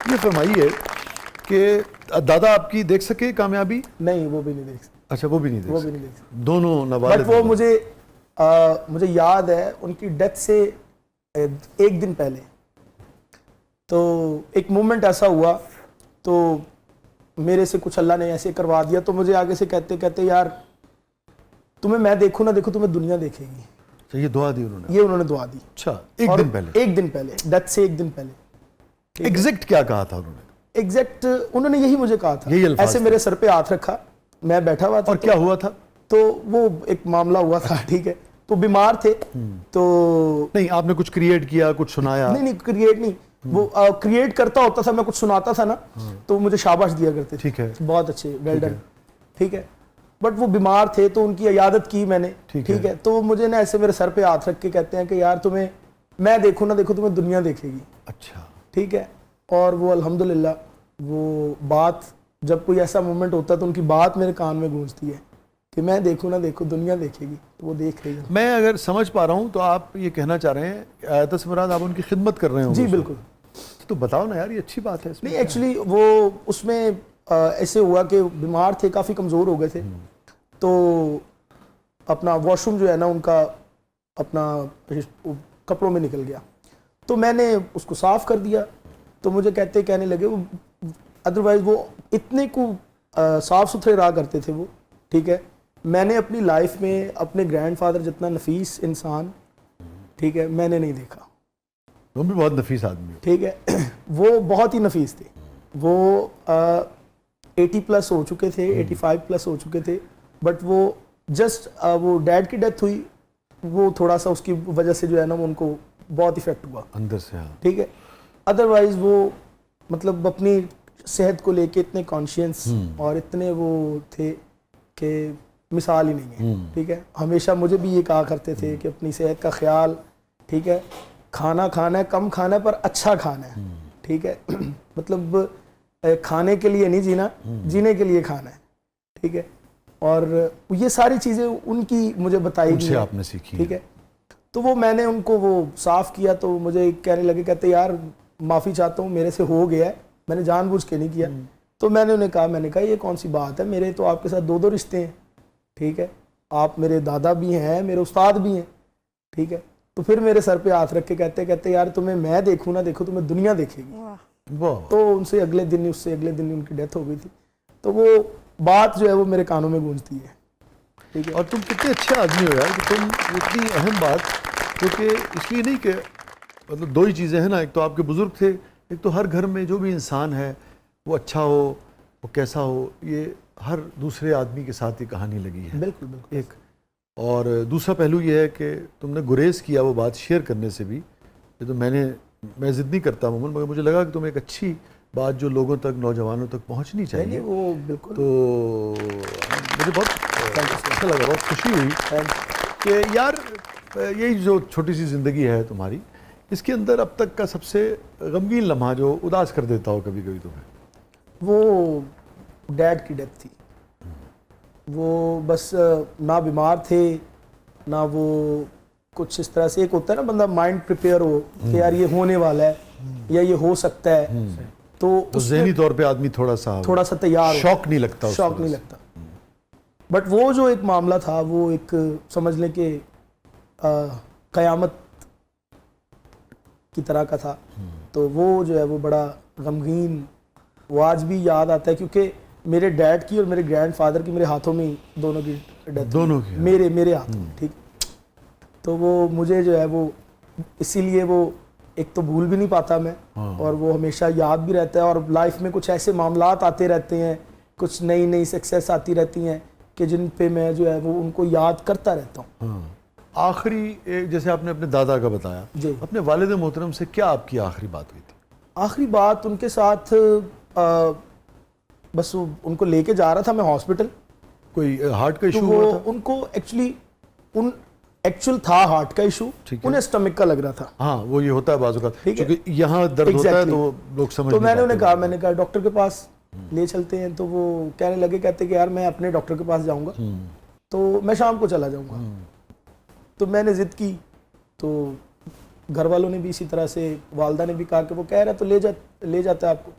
ये फरमाइए कि दादा आपकी देख सके कामयाबी? नहीं, वो भी नहीं देख सकते। अच्छा, वो भी नहीं देख वो सके। भी नहीं देख सकते। दोनों नाबालिग। बट वो मुझे याद है उनकी डेथ से एक दिन पहले तो एक मोमेंट ऐसा हुआ, तो मेरे से कुछ अल्लाह ने ऐसे करवा दिया, तो मुझे आगे से कहते कहते यार तुम्हें मैं देखूं ना देखूं तुम्हें दुनिया देखेगी। तो ये दुआ दी उन्होंने? ये उन्होंने दुआ दी। अच्छा, एक दिन पहले? एक दिन पहले, डेथ से एक दिन पहले। एग्जैक्ट क्या कहा था उन्होंने? एग्जैक्ट उन्होंने यही मुझे कहा था, यही अल्फाज ऐसे थे। मेरे सर पे हाथ रखा, मैं बैठा हुआ था। और क्या हुआ था? तो वो एक मामला हुआ था, ठीक है, तो बीमार थे, तो नहीं, आपने कुछ क्रिएट किया, कुछ सुनाया? नहीं क्रिएट नहीं, वो क्रिएट करता होता था, मैं कुछ सुनाता था ना, तो मुझे शाबाश दिया करते थे। ठीक है, बहुत अच्छे, वेल डन, ठीक है। बट वो बीमार थे तो उनकी इयादत की मैंने, ठीक है। तो मुझे ना ऐसे मेरे सर पे हाथ रख के कहते हैं कि यार तुम्हें मैं देखूं ना देखूं तुम्हें दुनिया देखेगी। अच्छा, ठीक है। और वो अल्हम्दुलिल्लाह वो बात, जब कोई ऐसा मोमेंट होता है तो उनकी बात मेरे कान में गूंजती है कि मैं देखूं ना देखूं दुनिया देखेगी, तो वो देख रही है। मैं अगर समझ पा रहा हूं तो आप ये कहना चाह रहे हैं आयत से मुराद आप उनकी खिदमत कर रहे हो? जी बिल्कुल। तो बताओ ना यार, ये अच्छी बात है। नहीं, एक्चुअली वो उसमें ऐसे हुआ कि बीमार थे, काफ़ी कमज़ोर हो गए थे, तो अपना वॉशरूम जो है ना उनका अपना कपड़ों में निकल गया, तो मैंने उसको साफ़ कर दिया। तो मुझे कहने लगे वो अदरवाइज़ वो इतने को साफ़ सुथरे रहा करते थे वो, ठीक है। मैंने अपनी लाइफ में अपने ग्रैंडफादर जितना नफीस इंसान, ठीक है, मैंने नहीं देखा। वो भी बहुत नफीस आदमी है, ठीक है। वो बहुत ही नफीस थे। वो 80 प्लस हो चुके थे, 85 प्लस हो चुके थे, बट वो जस्ट वो डैड की डेथ हुई, वो थोड़ा सा उसकी वजह से जो है ना उनको बहुत इफेक्ट हुआ अंदर से। हाँ, ठीक है। अदरवाइज वो मतलब अपनी सेहत को लेके इतने कॉन्शियस और इतने वो थे कि मिसाल ही नहीं है, ठीक है। हमेशा मुझे भी ये कहा करते थे कि अपनी सेहत का ख्याल, ठीक है, खाना खाना है, कम खाना है पर अच्छा खाना है, ठीक है। मतलब खाने के लिए नहीं जीना, जीने के लिए खाना है, ठीक है। और ये सारी चीज़ें उनकी मुझे बताई उनसे आपने सीखी, ठीक है। तो वो मैंने उनको वो साफ़ किया, तो मुझे कहने लगे, कहते यार माफ़ी चाहता हूँ, मेरे से हो गया है, मैंने जानबूझ के नहीं किया। तो मैंने उन्हें कहा ये कौन सी बात है, मेरे तो आपके साथ दो रिश्ते हैं, ठीक है। आप मेरे दादा भी हैं, मेरे उस्ताद भी हैं, ठीक है। तो फिर मेरे सर पे हाथ रख के कहते यार तुम्हें मैं देखूं ना देखूं तुम्हें दुनिया देखेगी। तो उनसे अगले दिन उससे अगले दिन उनकी डेथ हो गई थी। तो वो बात जो है वो मेरे कानों में गूंजती है, ठीक है। और तुम कितने अच्छे आदमी हो यार कि तुम इतनी अहम बात, क्योंकि इसलिए नहीं कि मतलब दो ही चीज़ें हैं ना, एक तो आपके बुजुर्ग थे, एक तो हर घर में जो भी इंसान है वो अच्छा हो, वो कैसा हो, ये हर दूसरे आदमी के साथ ये कहानी लगी है। बिल्कुल बिल्कुल। एक और दूसरा पहलू ये है कि तुमने गुरेज किया वो बात शेयर करने से भी। ये तो मैं ज़िद नहीं करता मोमन, मगर मुझे लगा कि तुम एक अच्छी बात जो लोगों तक, नौजवानों तक पहुंचनी चाहिए, वो बिल्कुल। तो मुझे बहुत अच्छा लगा, बहुत खुशी हुई कि यार यही जो छोटी सी ज़िंदगी है तुम्हारी, इसके अंदर अब तक का सबसे गमगीन लम्हा जो उदास कर देता हो कभी कभी तुम्हें? वो डैड की डेथ थी। वो बस ना बीमार थे ना वो कुछ इस तरह से, एक होता है ना बंदा माइंड प्रिपेयर हो कि यार ये होने वाला है या ये हो सकता है, तो ज़हनी तौर पे आदमी थोड़ा सा तैयार, शौक नहीं लगता, शौक नहीं लगता। बट वो जो एक मामला था वो एक समझ लें कि क़यामत की तरह का था। तो वो जो है वो बड़ा गमगीन, वो आज भी याद आता है, क्योंकि मेरे डैड की और मेरे ग्रैंडफादर की मेरे हाथों में दोनों की डेथ, दोनों की, मेरे हाथों में, ठीक। तो वो मुझे जो है वो इसीलिए वो एक तो भूल भी नहीं पाता मैं, और वो हमेशा याद भी रहता है। और लाइफ में कुछ ऐसे मामलात आते रहते हैं, कुछ नई नई सक्सेस आती रहती हैं कि जिन पे मैं जो है वो उनको याद करता रहता हूँ। आखिरी जैसे आपने अपने दादा का बताया, अपने वालिद मोहतरम से क्या आपकी आखिरी बात हुई थी? आखिरी बात उनके साथ बस उनको लेके जा रहा था मैं हॉस्पिटल, कोई हार्ट का इशू हुआ था उनको, एक्चुअल था हार्ट का इशू, उन्हें स्टमक का लग रहा था। हाँ, वो ये होता है बाजू का, क्योंकि यहाँ दर्द होता है तो लोग समझ तो मैंने उन्हें कहा डॉक्टर के पास ले चलते हैं। तो वो कहने लगे, कहते कि यार मैं अपने डॉक्टर के पास जाऊंगा, तो मैं शाम को चला जाऊंगा। तो मैंने जिद की, तो घर वालों ने भी इसी तरह से, वालदा ने भी कहा कि वो कह रहा है तो ले जाता है आपको।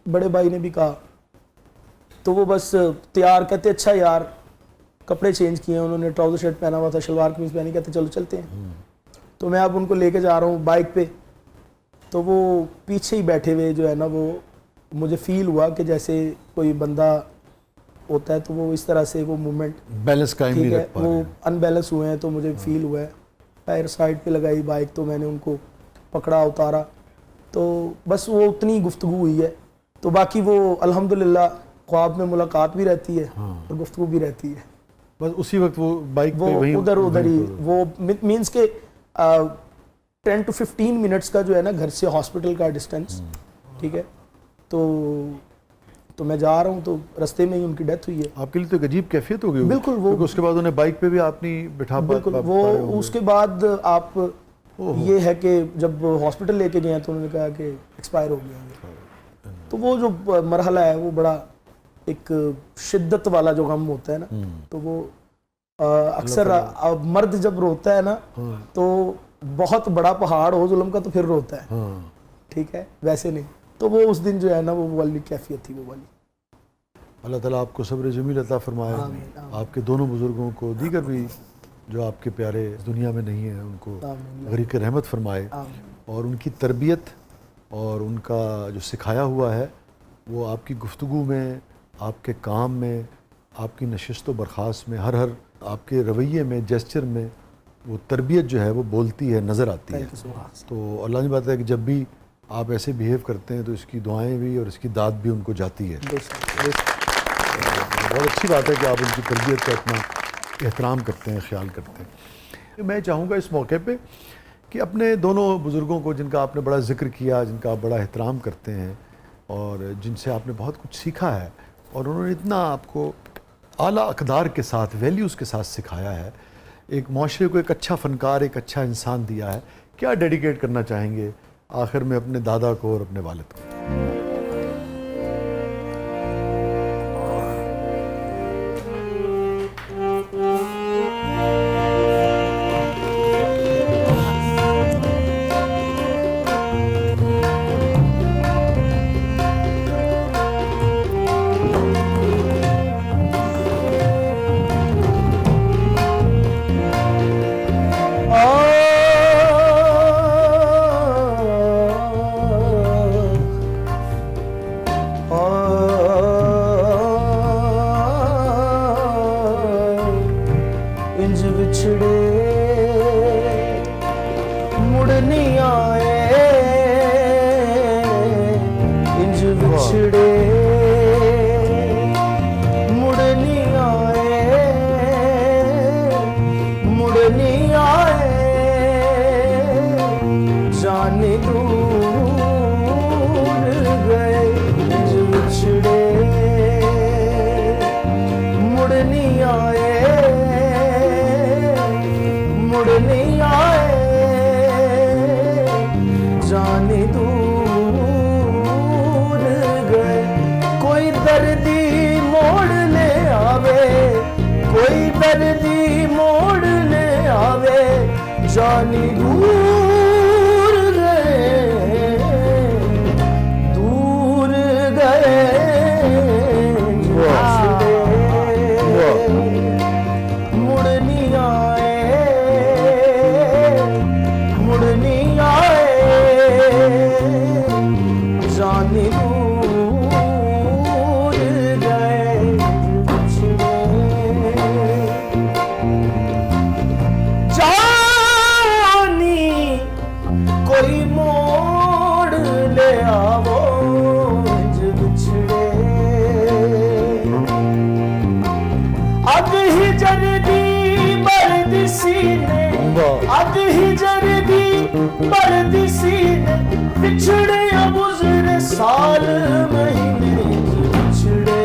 बड़े भाई ने भी कहा, तो वो बस तैयार, कहते अच्छा यार, कपड़े चेंज किए उन्होंने, ट्राउजर शर्ट पहना हुआ था, शलवार कमीज पहनी, कहते चलो चलते हैं। तो मैं अब उनको लेके जा रहा हूँ बाइक पे, तो वो पीछे ही बैठे हुए जो है ना, वो मुझे फील हुआ कि जैसे कोई बंदा होता है तो वो इस तरह से वो मूवमेंट बैलेंस कायम नहीं ठीक है, रख पा वो रहे हैं। अनबैलेंस हुए हैं। तो मुझे फील हुआ है, पैर साइड पे लगाई बाइक, तो मैंने उनको पकड़ा, उतारा, तो बस वो उतनी गुफ्तगू हुई है। तो बाकी वो अल्हम्दुलिल्लाह ख्वाब में मुलाकात भी रहती है और गुफ्तगू भी रहती है। बस उसी वक्त वो बाइक वो पे वहीं उधर ही वहीं वो मीन्स के 10 to 15 मिनट्स का जो है ना घर से हॉस्पिटल का डिस्टेंस, ठीक है। तो मैं जा रहा हूँ, तो रास्ते में ही उनकी डेथ हुई है। आपके लिए तो एक अजीब कैफियत हो गई होगी। बिल्कुल, वो क्योंकि उसके बाद उन्हें बाइक पे भी आप नहीं बिठा बिल्कुल वो उसके बाद आप ये है कि जब हॉस्पिटल लेके गए तो उन्होंने कहा कि एक्सपायर हो गया है। तो वो जो मरहला है वो बड़ा एक शिद्दत वाला जो गम होता है ना, तो वो अक्सर मर्द जब रोता है ना तो बहुत बड़ा पहाड़ हो जुल्म का तो फिर रोता है, ठीक है, वैसे नहीं। तो वो उस दिन जो है ना वो वाली कैफियत थी, वो वाली। अल्लाह ताला आपको सब्र जमील अता फरमाए, आपके दोनों बुजुर्गों को, दीगर भी जो आपके प्यारे इस दुनिया में नहीं है उनको गरीक रहमत फरमाए, और उनकी तरबियत और उनका जो सिखाया हुआ है वो आपकी गुफ्तगू में, आपके काम में, आपकी नशिस्त व बर्खास्त में, हर आपके रवैये में, जेस्चर में वो तरबियत जो है वो बोलती है, नज़र आती है। तो अल्लाह की बात है कि जब भी आप ऐसे बिहेव करते हैं तो इसकी दुआएं भी और इसकी दाद भी उनको जाती है। बहुत अच्छी बात है कि आप उनकी तरबियत का इतना एहतराम करते हैं, ख्याल करते हैं। मैं चाहूँगा इस मौके पे कि अपने दोनों बुज़ुर्गों को, जिनका आपने बड़ा ज़िक्र किया, जिनका आप बड़ा एहतराम करते हैं और जिनसे आपने बहुत कुछ सीखा है और उन्होंने इतना आपको आला अक़दार के साथ, वैल्यूज़ के साथ सिखाया है, एक माशरे को एक अच्छा फ़नकार, एक अच्छा इंसान दिया है, क्या डेडिकेट करना चाहेंगे आखिर में अपने दादा को और अपने वालिद को? इंज बिछड़े मुड़ नहीं आए, इंज बिछड़े मुड़ नहीं आए, मुड़ नहीं आए, जाने दूर गए, इंज बिछड़े मुड़ नहीं आए, मुड़ नहीं आए, जाने दूर गए। कोई दर्दी मोड़ ले आवे, कोई दर्दी मोड़ ले आवे, जाने दूर गए, दूर गए, मुड़ नहीं आए, मुड़ नहीं आए, जाने दूर गए, जानी कोई मोड़ ले आवो, इंज बिछड़े अग ही जरदी बरदी सीने, अग ही जरदी बरदी सीने, बिछड़े गुज़रे साल महीने, बिछड़े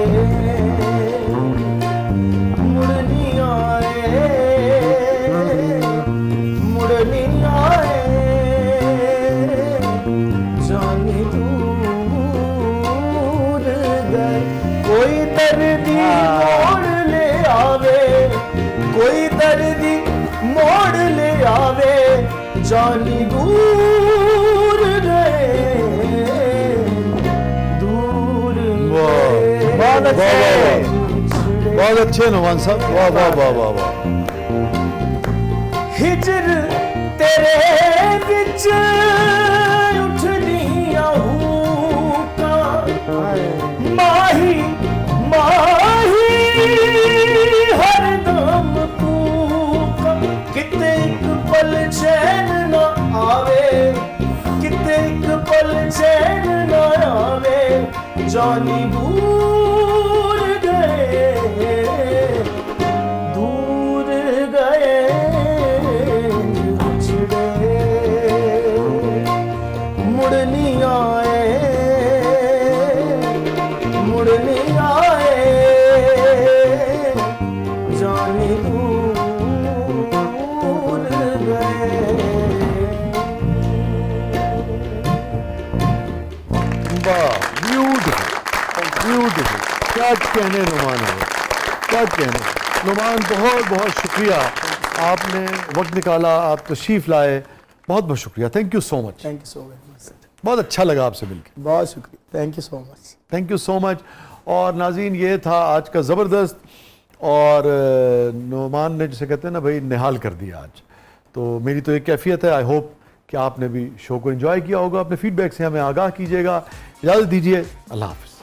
मुड़ नहीं आए, मुड़ नहीं आए, जाने दूर गए। कोई दर्दी मोड़ ले आवे, कोई दर्दी मोड़ ले आवे, जानी दूर गए, दूर गए। बहुत अच्छे नुमान साहब, वाह वाह वाह वाह वाह। हिजर तेरे विच उठनिया हुका, माही माही हरदम कूका, किते एक पल चैन न आवे, किते एक पल चैन न आवे, जानी दूर गए, दूर गए, बिछड़े मुड़ नहीं आए, मुड़ नहीं आए, जानी दूर गए। वाह, ब्यूटीफुल ब्यूटीफुल। क्या कहने नुमान है, क्या कहने नुमान, बहुत बहुत शुक्रिया, आपने वक्त निकाला, आप तशरीफ़ लाए, बहुत बहुत शुक्रिया। Thank you so much, thank you so very much sir, बहुत अच्छा लगा आपसे मिलकर, बहुत शुक्रिया, thank you so much. Thank you so much. और नाज़रीन, ये था आज का ज़बरदस्त, और नुमान ने जिसे कहते हैं ना भाई, निहाल कर दिया आज। तो मेरी तो एक कैफियत है, आई होप कि आपने भी शो को एंजॉय किया होगा। अपने फीडबैक से हमें आगाह कीजिएगा। इजाज़त दीजिए, अल्लाह हाफ़िज़।